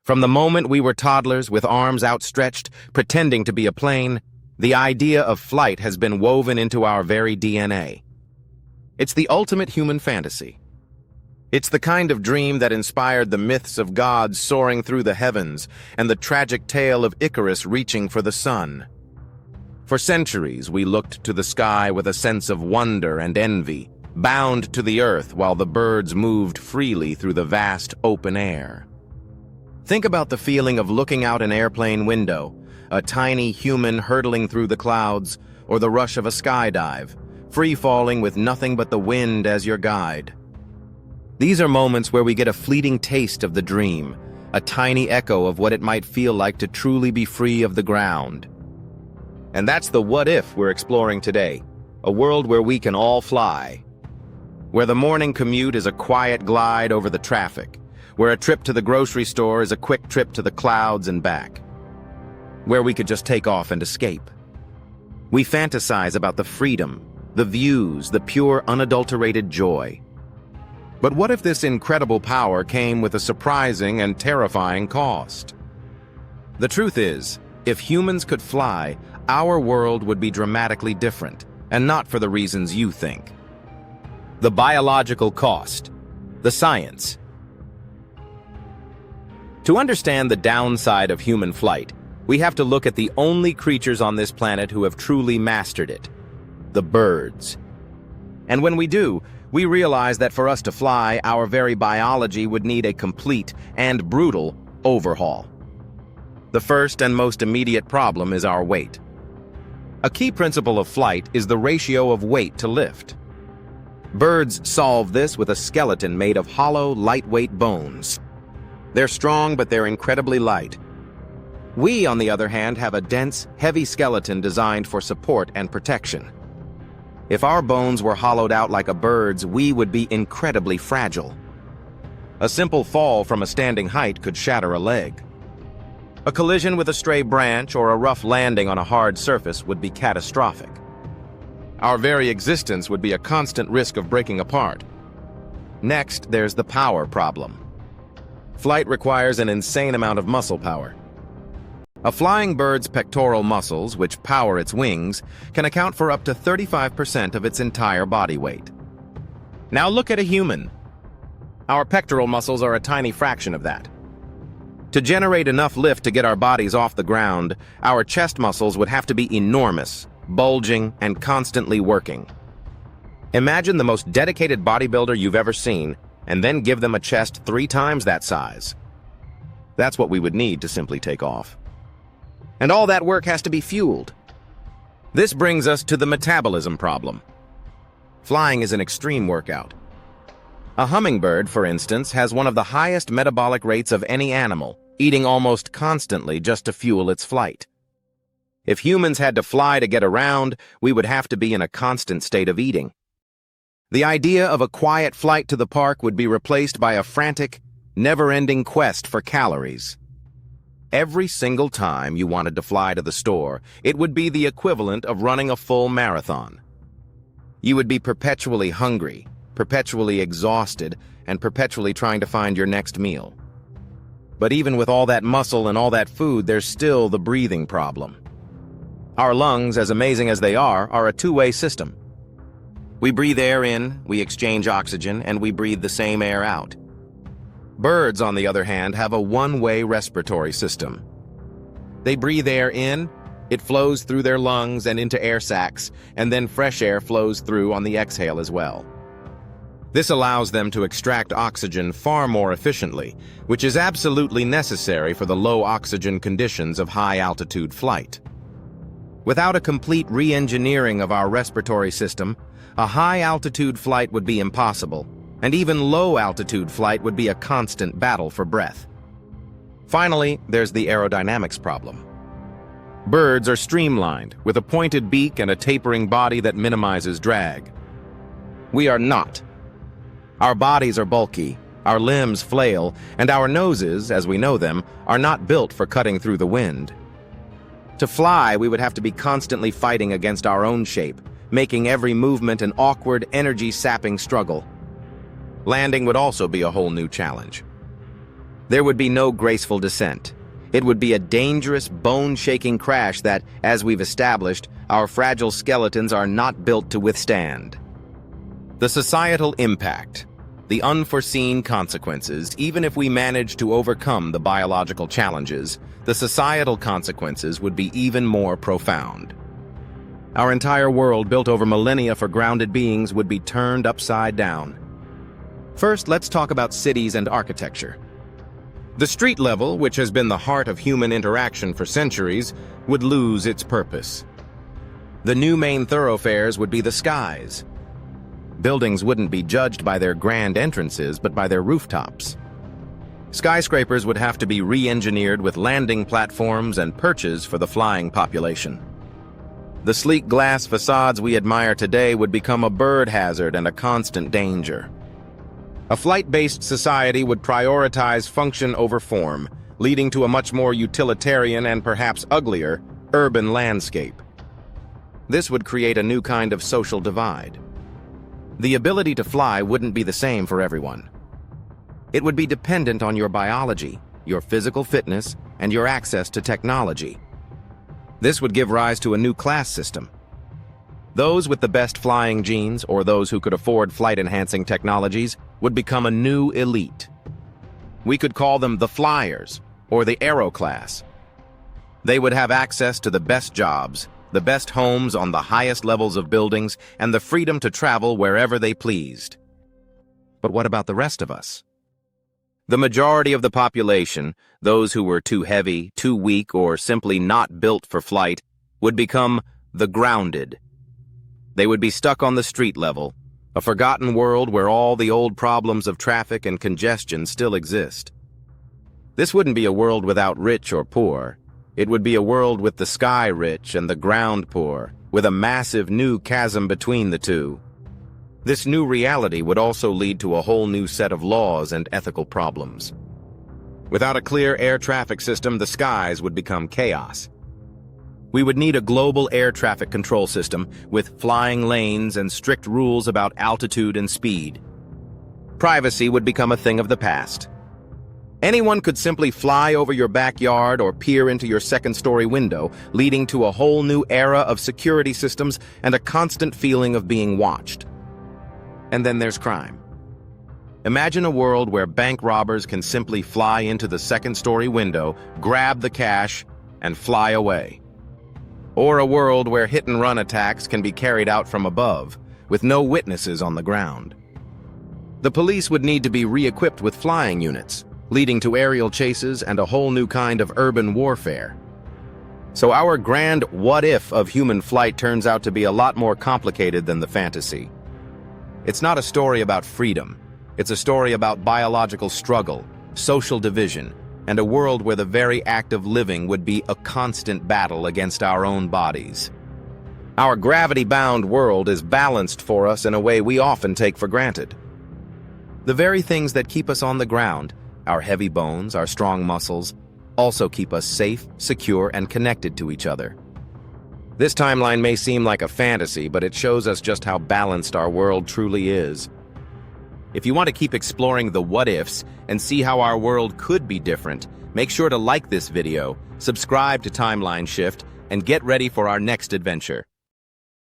From the moment we were toddlers with arms outstretched, pretending to be a plane, the idea of flight has been woven into our very DNA. It's the ultimate human fantasy. It's the kind of dream that inspired the myths of gods soaring through the heavens and the tragic tale of Icarus reaching for the sun. For centuries, we looked to the sky with a sense of wonder and envy, bound to the earth while the birds moved freely through the vast open air. Think about the feeling of looking out an airplane window, a tiny human hurtling through the clouds, or the rush of a skydive, free-falling with nothing but the wind as your guide. These are moments where we get a fleeting taste of the dream, a tiny echo of what it might feel like to truly be free of the ground. And that's the what-if we're exploring today, a world where we can all fly. Where the morning commute is a quiet glide over the traffic, where a trip to the grocery store is a quick trip to the clouds and back. Where we could just take off and escape. We fantasize about the freedom, the views, the pure, unadulterated joy. But what if this incredible power came with a surprising and terrifying cost? The truth is, if humans could fly, our world would be dramatically different, and not for the reasons you think. The biological cost. The science. To understand the downside of human flight, we have to look at the only creatures on this planet who have truly mastered it: the birds. And when we do, we realize that for us to fly, our very biology would need a complete and brutal overhaul. The first and most immediate problem is our weight. A key principle of flight is the ratio of weight to lift. Birds solve this with a skeleton made of hollow, lightweight bones. They're strong, but they're incredibly light. We, on the other hand, have a dense, heavy skeleton designed for support and protection. If our bones were hollowed out like a bird's, we would be incredibly fragile. A simple fall from a standing height could shatter a leg. A collision with a stray branch or a rough landing on a hard surface would be catastrophic. Our very existence would be a constant risk of breaking apart. Next, there's the power problem. Flight requires an insane amount of muscle power. A flying bird's pectoral muscles, which power its wings, can account for up to 35% of its entire body weight. Now look at a human. Our pectoral muscles are a tiny fraction of that. To generate enough lift to get our bodies off the ground, our chest muscles would have to be enormous, bulging, and constantly working. Imagine the most dedicated bodybuilder you've ever seen, and then give them a chest 3 times that size. That's what we would need to simply take off. And all that work has to be fueled. This brings us to the metabolism problem. Flying is an extreme workout. A hummingbird, for instance, has one of the highest metabolic rates of any animal, eating almost constantly just to fuel its flight. If humans had to fly to get around, we would have to be in a constant state of eating. The idea of a quiet flight to the park would be replaced by a frantic, never-ending quest for calories. Every single time you wanted to fly to the store, it would be the equivalent of running a full marathon. You would be perpetually hungry, perpetually exhausted, and perpetually trying to find your next meal. But even with all that muscle and all that food, there's still the breathing problem. Our lungs, as amazing as they are a two-way system. We breathe air in, we exchange oxygen, and we breathe the same air out. Birds, on the other hand, have a one-way respiratory system. They breathe air in, it flows through their lungs and into air sacs, and then fresh air flows through on the exhale as well. This allows them to extract oxygen far more efficiently, which is absolutely necessary for the low oxygen conditions of high-altitude flight. Without a complete re-engineering of our respiratory system, a high-altitude flight would be impossible, and even low-altitude flight would be a constant battle for breath. Finally, there's the aerodynamics problem. Birds are streamlined, with a pointed beak and a tapering body that minimizes drag. We are not. Our bodies are bulky, our limbs flail, and our noses, as we know them, are not built for cutting through the wind. To fly, we would have to be constantly fighting against our own shape, making every movement an awkward, energy-sapping struggle. Landing would also be a whole new challenge. There would be no graceful descent. It would be a dangerous, bone-shaking crash that, as we've established, our fragile skeletons are not built to withstand. The societal impact. The unforeseen consequences. Even if we manage to overcome the biological challenges, the societal consequences would be even more profound. Our entire world, built over millennia for grounded beings, would be turned upside down. First, let's talk about cities and architecture. The street level, which has been the heart of human interaction for centuries, would lose its purpose. The new main thoroughfares would be the skies. Buildings wouldn't be judged by their grand entrances, but by their rooftops. Skyscrapers would have to be re-engineered with landing platforms and perches for the flying population. The sleek glass facades we admire today would become a bird hazard and a constant danger. A flight-based society would prioritize function over form, leading to a much more utilitarian and perhaps uglier urban landscape. This would create a new kind of social divide. The ability to fly wouldn't be the same for everyone. It would be dependent on your biology, your physical fitness, and your access to technology. This would give rise to a new class system. Those with the best flying genes, or those who could afford flight-enhancing technologies, would become a new elite. We could call them the flyers, or the aero class. They would have access to the best jobs, the best homes on the highest levels of buildings, and the freedom to travel wherever they pleased. But what about the rest of us? The majority of the population, those who were too heavy, too weak, or simply not built for flight, would become the grounded. They would be stuck on the street level, a forgotten world where all the old problems of traffic and congestion still exist. This wouldn't be a world without rich or poor. It would be a world with the sky rich and the ground poor, with a massive new chasm between the two. This new reality would also lead to a whole new set of laws and ethical problems. Without a clear air traffic system, the skies would become chaos. We would need a global air traffic control system with flying lanes and strict rules about altitude and speed. Privacy would become a thing of the past. Anyone could simply fly over your backyard or peer into your second-story window, leading to a whole new era of security systems and a constant feeling of being watched. And then there's crime. Imagine a world where bank robbers can simply fly into the second-story window, grab the cash, and fly away. Or a world where hit-and-run attacks can be carried out from above, with no witnesses on the ground. The police would need to be re-equipped with flying units, leading to aerial chases and a whole new kind of urban warfare. So our grand what-if of human flight turns out to be a lot more complicated than the fantasy. It's not a story about freedom. It's a story about biological struggle, social division, and a world where the very act of living would be a constant battle against our own bodies. Our gravity-bound world is balanced for us in a way we often take for granted. The very things that keep us on the ground, our heavy bones, our strong muscles, also keep us safe, secure, and connected to each other. This timeline may seem like a fantasy, but it shows us just how balanced our world truly is. If you want to keep exploring the what-ifs and see how our world could be different, make sure to like this video, subscribe to Timeline Shift, and get ready for our next adventure.